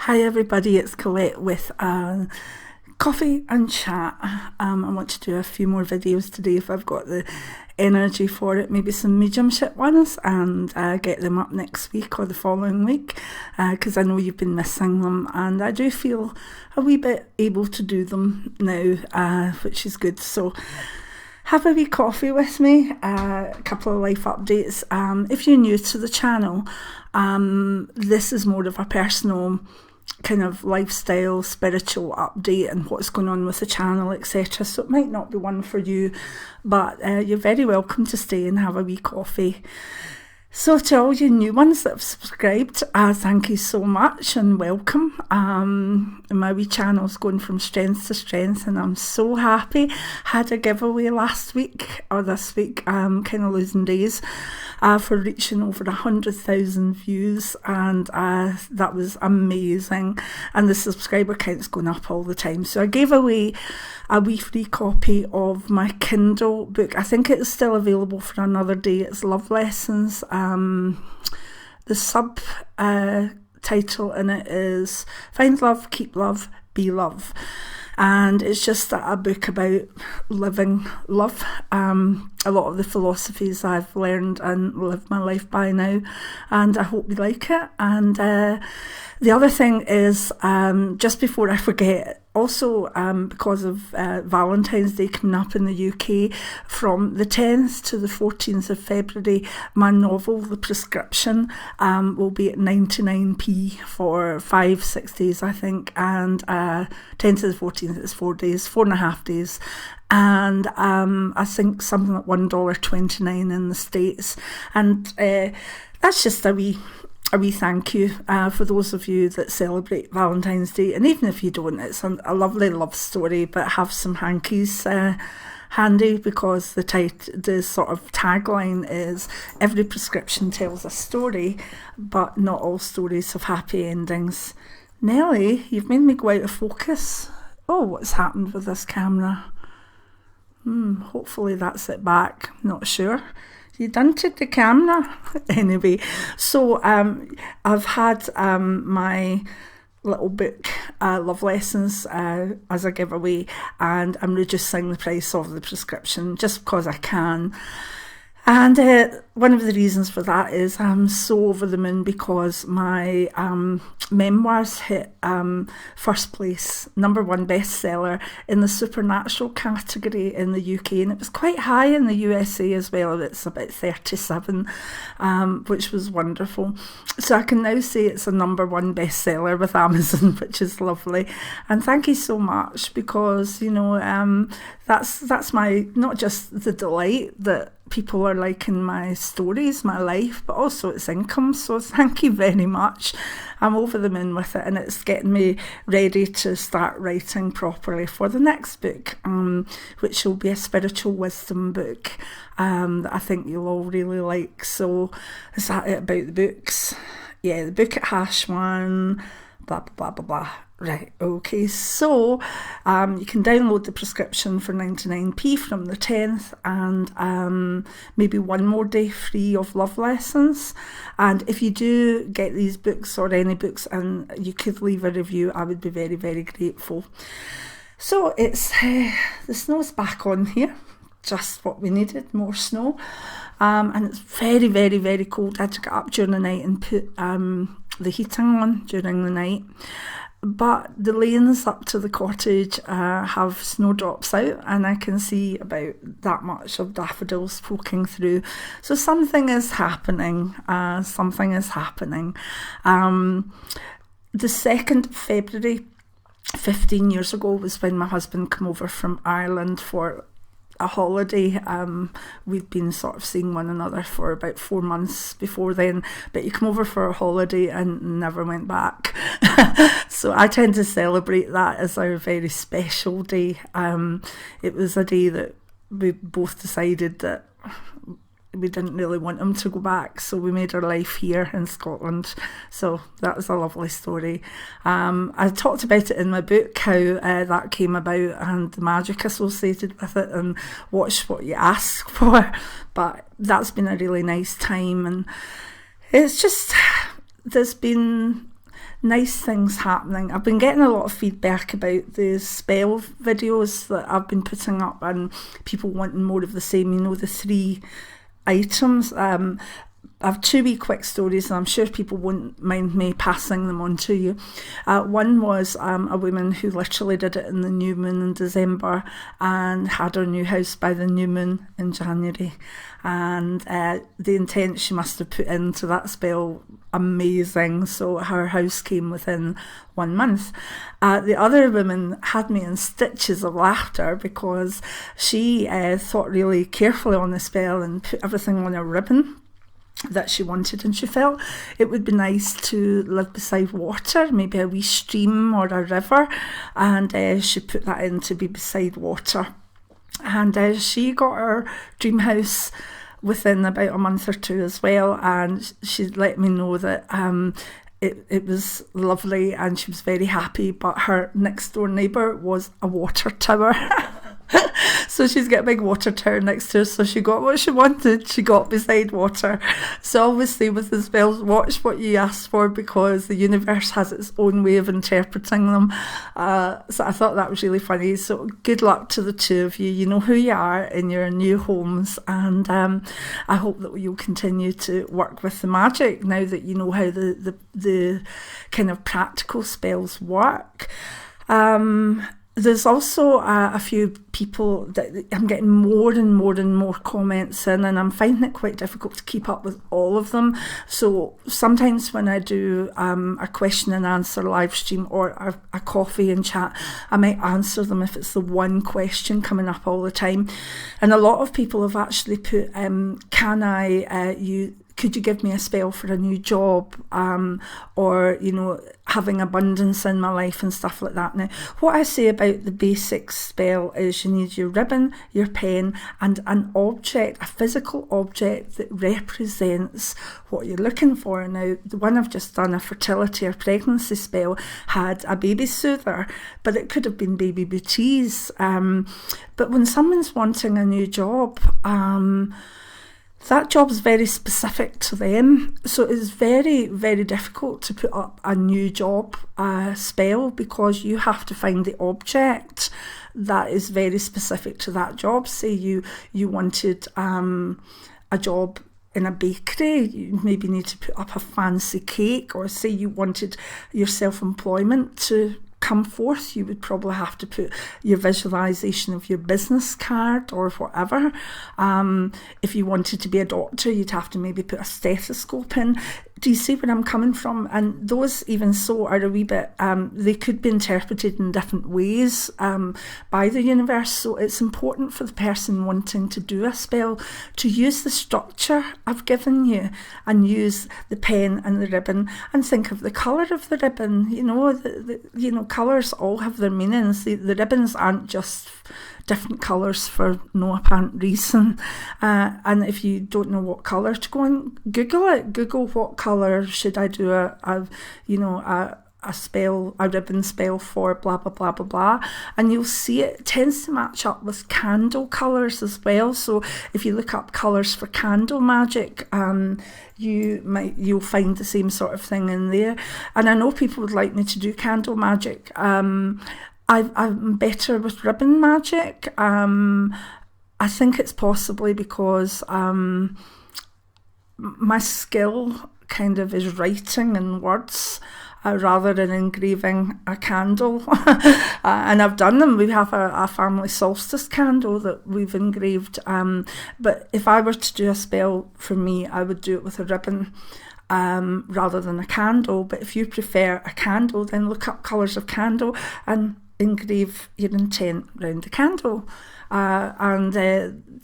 Hi everybody, it's Colette with coffee and chat. I want to do a few more videos today if I've got the energy for it, maybe some mediumship ones, and get them up next week or the following week, because I know you've been missing them, and I do feel a wee bit able to do them now, which is good. So have a wee coffee with me, a couple of life updates. If you're new to the channel, this is more of a personal kind of lifestyle, spiritual update and what's going on with the channel, etc. So it might not be one for you, but you're very welcome to stay and have a wee coffee. So to all you new ones that have subscribed, thank you so much and welcome. My wee channel's going from strength to strength and I'm so happy. Had a giveaway last week or this week, kind of losing days, for reaching over 100,000 views, and that was amazing, and the subscriber count's going up all the time. So I gave away a wee free copy of my Kindle book. I think it's still available for another day. It's Love Lessons. The sub title in it is Find Love, Keep Love, Be Love. And it's just a book about living love. A lot of the philosophies I've learned and lived my life by now, and I hope you like it. And the other thing is, just before I forget, also because of Valentine's Day coming up in the UK, from the 10th to the 14th of February, my novel, The Prescription, will be at 99p for 5-6 days, I think, and 10th to the 14th is 4 days, 4.5 days. And I think something like $1.29 in the States. And that's just a wee thank you for those of you that celebrate Valentine's Day. And even if you don't, it's a lovely love story, but have some hankies handy, because the sort of tagline is every prescription tells a story, but not all stories have happy endings. Nelly, you've made me go out of focus. Oh, what's happened with this camera? Hopefully that's it back. Not sure. You done took the camera? Anyway, so I've had my little book, Love Lessons, as a giveaway, and I'm reducing the price of the prescription just because I can. And one of the reasons for that is I'm so over the moon because my memoirs hit first place, #1 bestseller in the supernatural category in the UK, and it was quite high in the USA as well. It's about 37, which was wonderful. So I can now say it's a #1 bestseller with Amazon, which is lovely. And thank you so much, because that's my, not just the delight that people are liking my stories, my life, but also its income. So thank you very much. I'm over the moon with it, and it's getting me ready to start writing properly for the next book, which will be a spiritual wisdom book that I think you'll all really like. So is that it about the books? Yeah, the book at #1, blah, blah, blah, blah, blah. Right, okay, so you can download the prescription for 99p from the 10th, and maybe one more day free of Love Lessons. And if you do get these books or any books and you could leave a review, I would be very, very grateful. So it's the snow's back on here, just what we needed, more snow. And it's very, very, very cold. I had to get up during the night and put the heating on during the night. But the lanes up to the cottage have snowdrops out, and I can see about that much of daffodils poking through. So something is happening. Something is happening. The 2nd of February, 15 years ago, was when my husband came over from Ireland for a holiday. We'd been sort of seeing one another for about 4 months before then, but he came over for a holiday and never went back. So I tend to celebrate that as our very special day. It was a day that we both decided that we didn't really want him to go back, so we made our life here in Scotland. So that was a lovely story. I talked about it in my book, how that came about and the magic associated with it, and watch what you ask for. But that's been a really nice time, and it's just, there's been nice things happening. I've been getting a lot of feedback about the spell videos that I've been putting up, and people wanting more of the same, the 3 items. I have 2 wee quick stories, and I'm sure people won't mind me passing them on to you. One was a woman who literally did it in the new moon in December and had her new house by the new moon in January. And the intent she must have put into that spell, amazing. So her house came within 1 month. The other woman had me in stitches of laughter because she thought really carefully on the spell and put everything on a ribbon that she wanted, and she felt it would be nice to live beside water, maybe a wee stream or a river, and she put that in to be beside water. And she got her dream house within about a month or 2 as well, and she let me know that it was lovely and she was very happy, but her next door neighbour was a water tower. So she's got a big water tower next to her, so she got what she wanted. She got beside water. So obviously with the spells, watch what you ask for, because the universe has its own way of interpreting them. So I thought that was really funny. So good luck to the 2 of you. You know who you are in your new homes, and I hope that you'll continue to work with the magic now that you know how the kind of practical spells work. There's also a few people that I'm getting more and more comments in, and I'm finding it quite difficult to keep up with all of them. So sometimes when I do a question and answer live stream or a coffee and chat, I might answer them if it's the one question coming up all the time. And a lot of people have actually put, could you give me a spell for a new job, or having abundance in my life and stuff like that. Now, what I say about the basic spell is you need your ribbon, your pen, and an object, a physical object that represents what you're looking for. Now, the one I've just done, a fertility or pregnancy spell, had a baby soother, but it could have been baby booties. But when someone's wanting a new job, that job's very specific to them, so it's very, very difficult to put up a new job spell, because you have to find the object that is very specific to that job. Say you wanted a job in a bakery, you maybe need to put up a fancy cake, or say you wanted your self-employment to come forth, you would probably have to put your visualization of your business card or whatever. If you wanted to be a doctor, you'd have to maybe put a stethoscope in. Do you see where I'm coming from? And those, even so, are a wee bit, they could be interpreted in different ways by the universe. So it's important for the person wanting to do a spell to use the structure I've given you, and use the pen and the ribbon, and think of the colour of the ribbon. Colours all have their meanings. The ribbons aren't just different colours for no apparent reason. And if you don't know what colour to go and Google it. Google what colour should I do a spell, a ribbon spell for blah, blah, blah, blah, blah. And you'll see it tends to match up with candle colours as well. So if you look up colours for candle magic, you'll find the same sort of thing in there. And I know people would like me to do candle magic. I'm better with ribbon magic. I think it's possibly because my skill kind of is writing in words rather than engraving a candle. And I've done them. We have a family solstice candle that we've engraved. But if I were to do a spell for me, I would do it with a ribbon rather than a candle. But if you prefer a candle, then look up colours of candle and engrave your intent around the candle.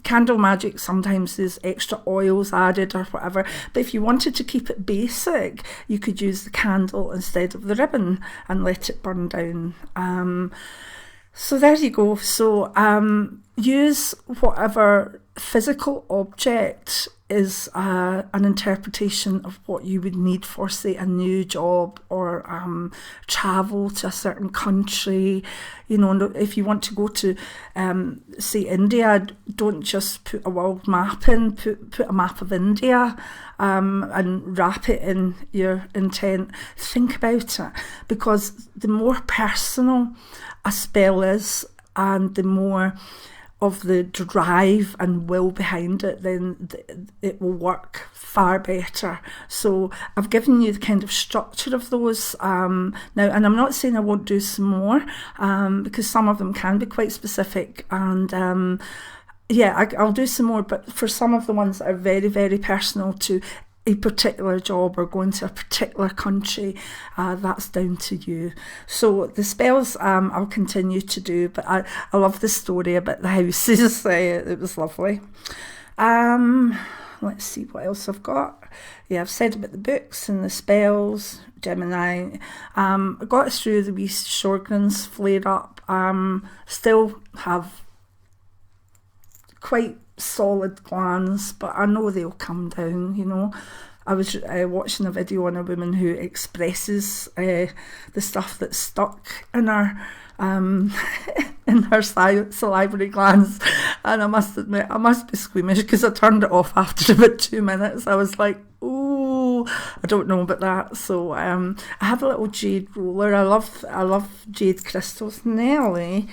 Candle magic sometimes is extra oils added or whatever, but if you wanted to keep it basic, you could use the candle instead of the ribbon and let it burn down. So there you go. So use whatever physical object is an interpretation of what you would need for, say, a new job or travel to a certain country. You know, if you want to go to, say, India, don't just put a world map in, put a map of India and wrap it in your intent. Think about it, because the more personal a spell is and the more of the drive and will behind it, then it will work far better. So I've given you the kind of structure of those now, and I'm not saying I won't do some more, because some of them can be quite specific, and I'll do some more, but for some of the ones that are very, very personal to a particular job or going to a particular country, that's down to you. So the spells I'll continue to do, but I love the story about the houses. It was lovely. Let's see what else I've got. Yeah, I've said about the books and the spells, Gemini. I got through the wee Sjorgen's flare up. Still have quite solid glands, but I know they'll come down, you know. I was watching a video on a woman who expresses the stuff that's stuck in her in her salivary glands, and I must admit, I must be squeamish, because I turned it off after about 2 minutes. I was like, ooh, I don't know about that. So I have a little jade roller. I love jade crystals. Nelly.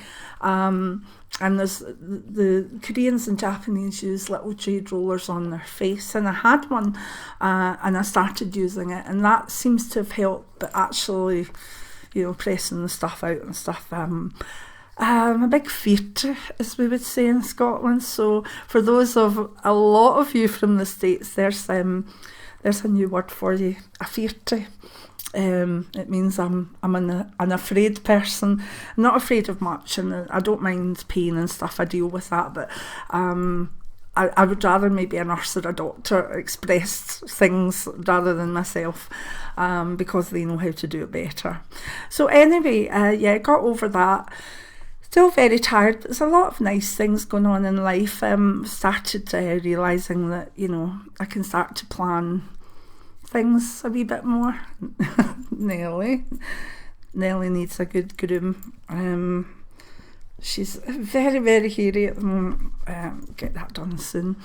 And there's the Koreans and Japanese use little jade rollers on their face, and I had one and I started using it, and that seems to have helped. But actually, you know, pressing the stuff out and stuff, I'm a big fearter, as we would say in Scotland. So for those of a lot of you from the States, there's a new word for you, a fearter. It means I'm an afraid person. I'm not afraid of much, and I don't mind pain and stuff. I deal with that, but I would rather maybe a nurse or a doctor express things rather than myself, because they know how to do it better. So anyway, got over that. Still very tired, but there's a lot of nice things going on in life. Started realising that, you know, I can start to plan things a wee bit more. Nelly needs a good groom. She's very, very hairy at the moment. Get that done soon.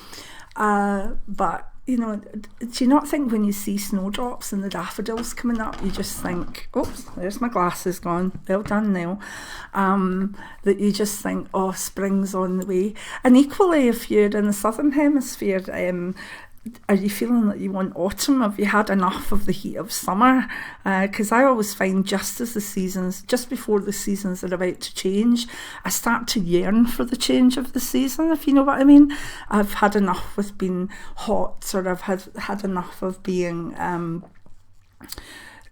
But you know, do you not think when you see snowdrops and the daffodils coming up, you just think, oops, there's my glasses gone, well done Nell, that you just think, oh, spring's on the way. And equally, if you're in the southern hemisphere, are you feeling that you want autumn? Have you had enough of the heat of summer? Because I always find just before the seasons are about to change, I start to yearn for the change of the season, if you know what I mean. I've had enough with being hot, or I've had enough of being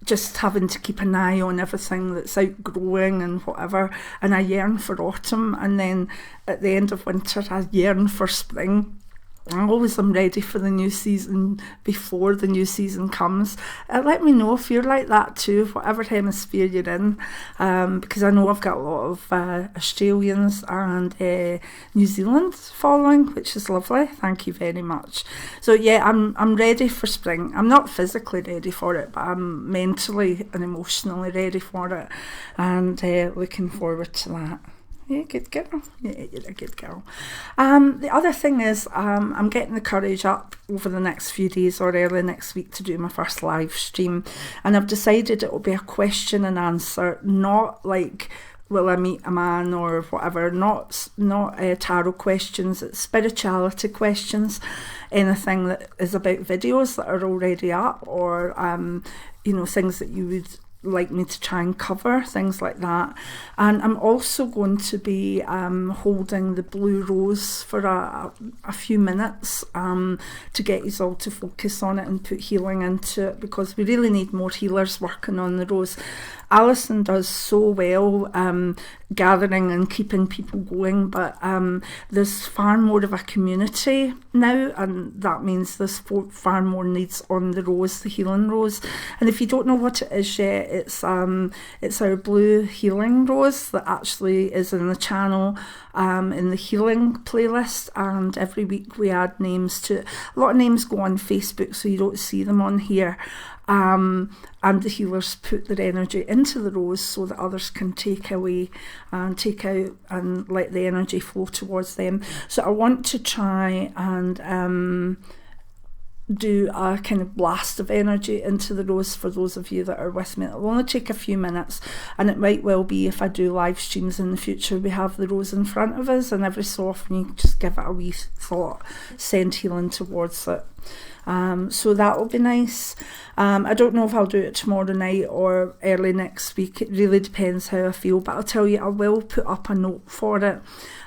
just having to keep an eye on everything that's outgrowing and whatever, and I yearn for autumn, and then at the end of winter I yearn for spring. I always am ready for the new season before the new season comes. Let me know if you're like that too, whatever hemisphere you're in, because I know I've got a lot of Australians and New Zealand following, which is lovely. Thank you very much. So yeah, I'm ready for spring. I'm not physically ready for it, but I'm mentally and emotionally ready for it, and looking forward to that. Yeah, good girl. Yeah, you're a good girl. The other thing is, I'm getting the courage up over the next few days or early next week to do my first live stream, and I've decided it will be a question and answer, not like will I meet a man or whatever, not tarot questions, it's spirituality questions, anything that is about videos that are already up, or you know, things that you would like me to try and cover, things like that. And I'm also going to be holding the blue rose for a few minutes to get you all to focus on it and put healing into it, because we really need more healers working on the rose. Alison does so well gathering and keeping people going, but there's far more of a community now, and that means there's far more needs on the rose, the healing rose. And if you don't know what it is yet, it's our blue healing rose that actually is in the channel, in the healing playlist, and every week we add names to it. A lot of names go on Facebook, so you don't see them on here. And the healers put their energy into the rose so that others can take away and take out and let the energy flow towards them. So I want to try and do a kind of blast of energy into the rose for those of you that are with me. It'll only take a few minutes, and it might well be, if I do live streams in the future, we have the rose in front of us, and every so often you just give it a wee thought, send healing towards it. So that will be nice. I don't know if I'll do it tomorrow night or early next week. It really depends how I feel, but I'll tell you, I will put up a note for it,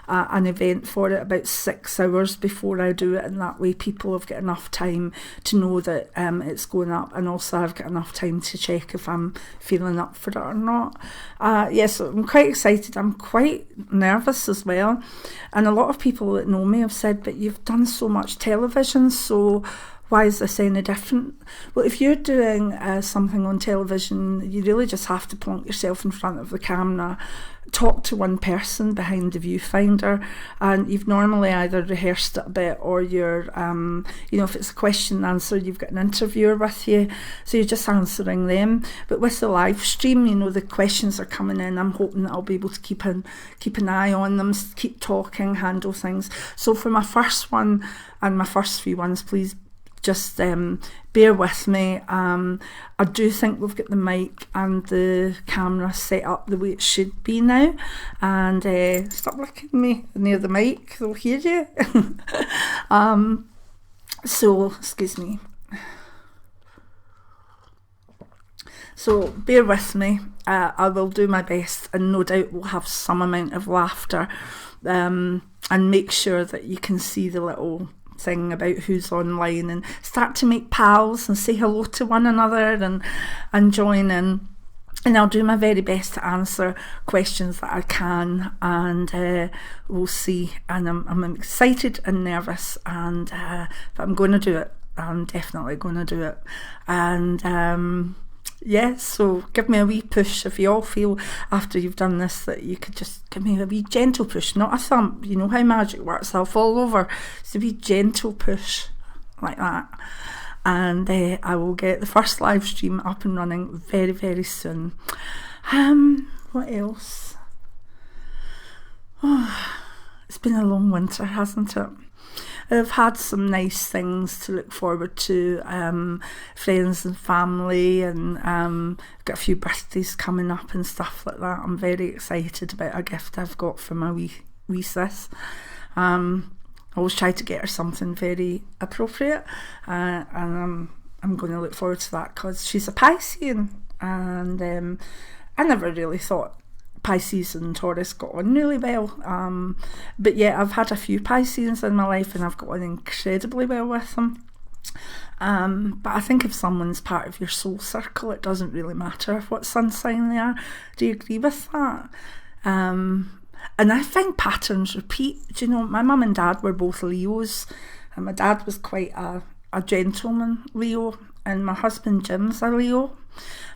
an event for it, about 6 hours before I do it, and that way people have got enough time to know that it's going up, and also I've got enough time to check if I'm feeling up for it or not. Yes, I'm quite excited. I'm quite nervous as well, and a lot of people that know me have said, but you've done so much television, so why is this any different? Well, if you're doing something on television, you really just have to plonk yourself in front of the camera, talk to one person behind the viewfinder, and you've normally either rehearsed it a bit, or you're, if it's a question and answer, you've got an interviewer with you, so you're just answering them. But with the live stream, the questions are coming in. I'm hoping that I'll be able to keep an eye on them, keep talking, handle things. So for my first one and my first few ones, please just bear with me. I do think we've got the mic and the camera set up the way it should be now. And stop looking at me near the mic, they'll hear you. So, excuse me. So bear with me. I will do my best, and no doubt we'll have some amount of laughter, and make sure that you can see the little thing about who's online, and start to make pals and say hello to one another and join in. And I'll do my very best to answer questions that I can, and we'll see. And I'm excited and nervous, and but I'm going to do it. I'm definitely going to do it. And so give me a wee push if you all feel after you've done this that you could just give me a wee gentle push, not a thump. You know how magic works, I'll fall over. It's a wee gentle push like that, and I will get the first live stream up and running very, very soon. What else? It's been a long winter, hasn't it? I've had some nice things to look forward to, friends and family, and got a few birthdays coming up and stuff like that. I'm very excited about a gift I've got for my wee sis. I always try to get her something very appropriate, and I'm going to look forward to that because she's a Piscean, and I never really thought Pisces and Taurus got on really well, but yeah, I've had a few Pisceans in my life and I've got on incredibly well with them. But I think if someone's part of your soul circle, it doesn't really matter what sun sign they are. Do you agree with that? And I find patterns repeat. Do you know, my mum and dad were both Leos, and my dad was quite a gentleman Leo, and my husband Jim's a Leo,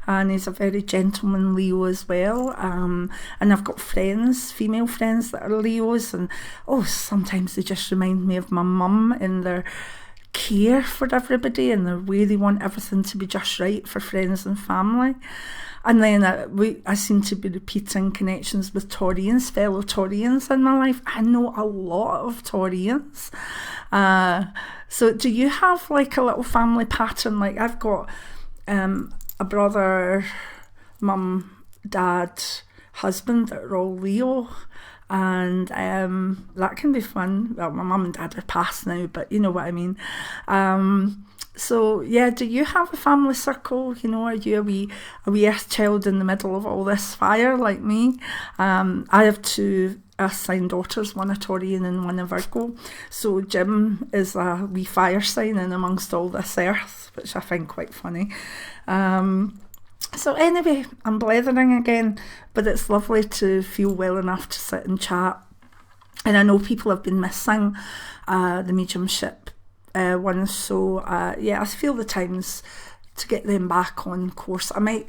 and he's a very gentleman Leo as well. And I've got friends, female friends that are Leos, and sometimes they just remind me of my mum in their care for everybody and the way they want everything to be just right for friends and family. And then I seem to be repeating connections with Taurians, fellow Taurians in my life. I know a lot of Taurians. So do you have like a little family pattern? Like I've got a brother, mum, dad, husband that are all Leo, and that can be fun. Well, my mum and dad are past now, but you know what I mean. So yeah, do you have a family circle? You know, are you a wee earth child in the middle of all this fire like me? I have two earth sign daughters, one a Taurian and one a Virgo. So Jim is a wee fire sign in amongst all this earth, which I find quite funny. So anyway, I'm blethering again, but it's lovely to feel well enough to sit and chat. And I know people have been missing the mediumship ones, so yeah, I feel the time's to get them back on course. I might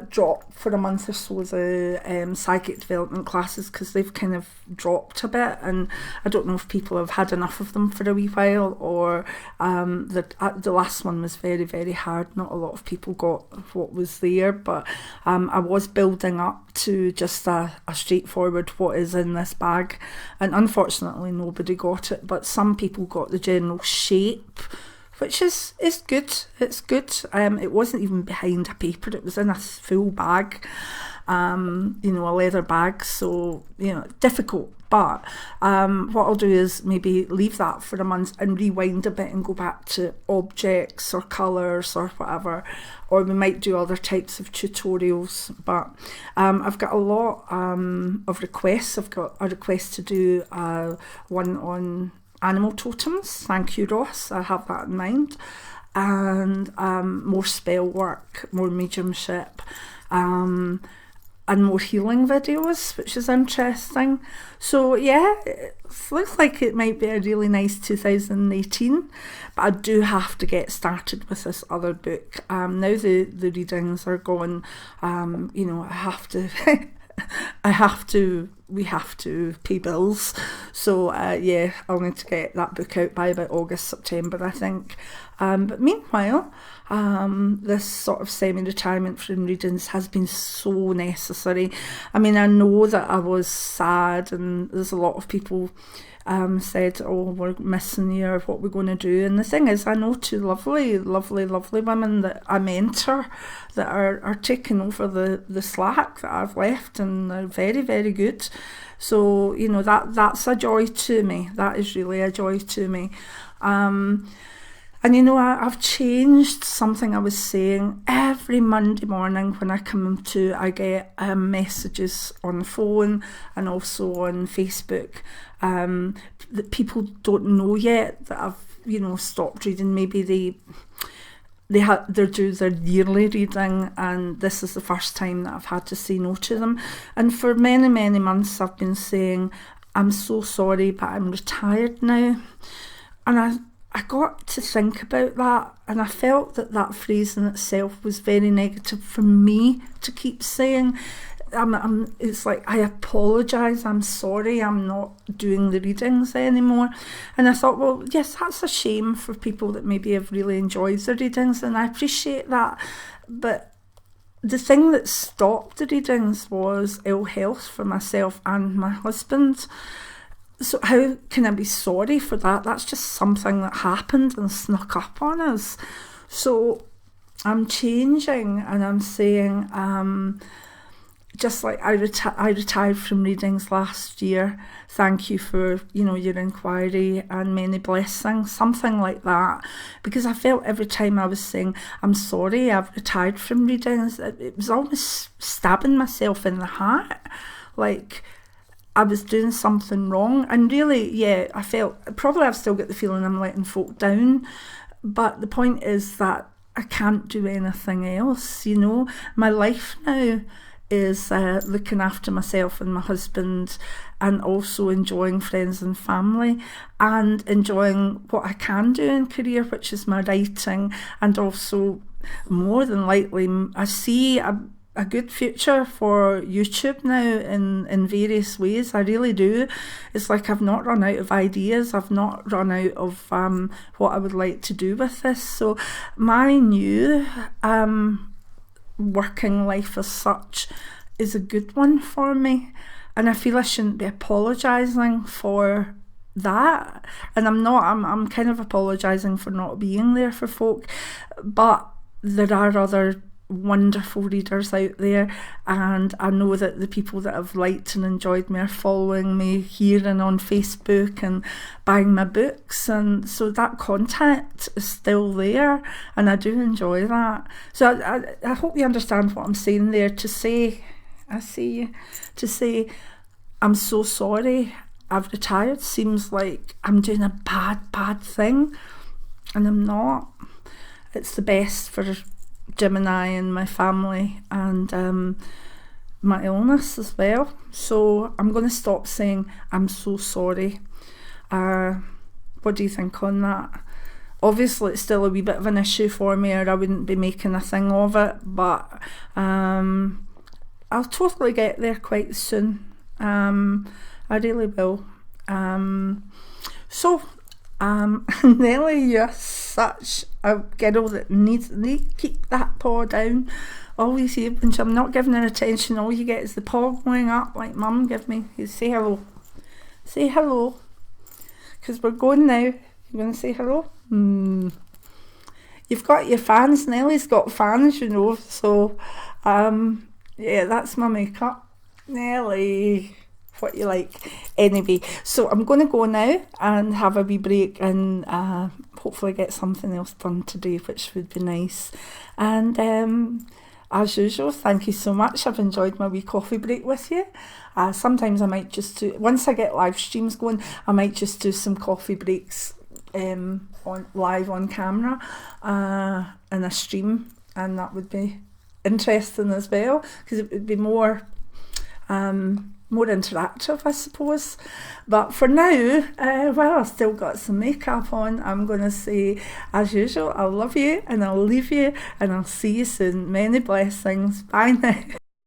drop for a month or so the psychic development classes, because they've kind of dropped a bit, and I don't know if people have had enough of them for a wee while, or the last one was very, very hard. Not a lot of people got what was there, but I was building up to just a straightforward what is in this bag, and unfortunately nobody got it, but some people got the general shape, which is good. It's good. It wasn't even behind a paper, it was in a full bag, a leather bag, so difficult. But what I'll do is maybe leave that for a month and rewind a bit and go back to objects or colours or whatever, or we might do other types of tutorials. But I've got a lot of requests. I've got a request to do one on animal totems. Thank you, Ross. I have that in mind. And more spell work, more mediumship, and more healing videos, which is interesting. So yeah, it looks like it might be a really nice 2018, but I do have to get started with this other book. Now the readings are gone, we have to pay bills, so yeah, I'll need to get that book out by about August, September, I think. But meanwhile, this sort of semi-retirement from readings has been so necessary. I mean, I know that I was sad, and there's a lot of people said, oh, we're missing you, what we're going to do. And the thing is, I know two lovely women that I mentor that are taking over the slack that I've left, and they're very, very good. So that's a joy to me. That is really a joy to me. And I've changed something I was saying. Every Monday morning when I come to, I get messages on the phone and also on Facebook that people don't know yet that I've stopped reading. Maybe they're due their yearly reading, and this is the first time that I've had to say no to them. And for many, many months I've been saying, I'm so sorry, but I'm retired now. And I got to think about that, and I felt that phrase in itself was very negative for me to keep saying. It's like, I apologise, I'm sorry, I'm not doing the readings anymore. And I thought, well, yes, that's a shame for people that maybe have really enjoyed the readings, and I appreciate that. But the thing that stopped the readings was ill health for myself and my husband. So how can I be sorry for that? That's just something that happened and snuck up on us. So I'm changing, and I'm saying, just like I retired from readings last year, thank you for your inquiry and many blessings, something like that. Because I felt every time I was saying, I'm sorry, I've retired from readings, it was almost stabbing myself in the heart, like I was doing something wrong. And really, yeah, I felt, probably I've still got the feeling I'm letting folk down, but the point is that I can't do anything else. My life now is looking after myself and my husband, and also enjoying friends and family, and enjoying what I can do in career, which is my writing. And also, more than likely, I see a good future for YouTube now in various ways. I really do. It's like I've not run out of ideas. I've not run out of what I would like to do with this. So my new working life as such is a good one for me, and I feel I shouldn't be apologising for that. And I'm kind of apologising for not being there for folk, but there are other wonderful readers out there, and I know that the people that have liked and enjoyed me are following me here and on Facebook and buying my books, and so that contact is still there, and I do enjoy that. So I hope you understand what I'm saying there, to say I'm so sorry, I've retired, seems like I'm doing a bad thing, and I'm not. It's the best for Gemini in my family, and my illness as well. So I'm going to stop saying I'm so sorry. What do you think on that? Obviously it's still a wee bit of an issue for me, or I wouldn't be making a thing of it, but I'll totally get there quite soon. I really will. Nelly, you're such a girl that needs to keep that paw down. Always here, when I'm not giving her attention, all you get is the paw going up like Mum, give me. You say hello. Say hello. Because we're going now. You want to say hello? You've got your fans. Nelly's got fans, you know. So, yeah, that's my makeup. Nelly, what you like. Anyway, so I'm going to go now and have a wee break and hopefully get something else done today, which would be nice. And as usual, thank you so much. I've enjoyed my wee coffee break with you. Sometimes I might just do, once I get live streams going, I might just do some coffee breaks on live on camera in a stream, and that would be interesting as well, because it would be more interactive, I suppose. But for now, while I've still got some makeup on, I'm going to say, as usual, I love you and I'll leave you and I'll see you soon. Many blessings. Bye now.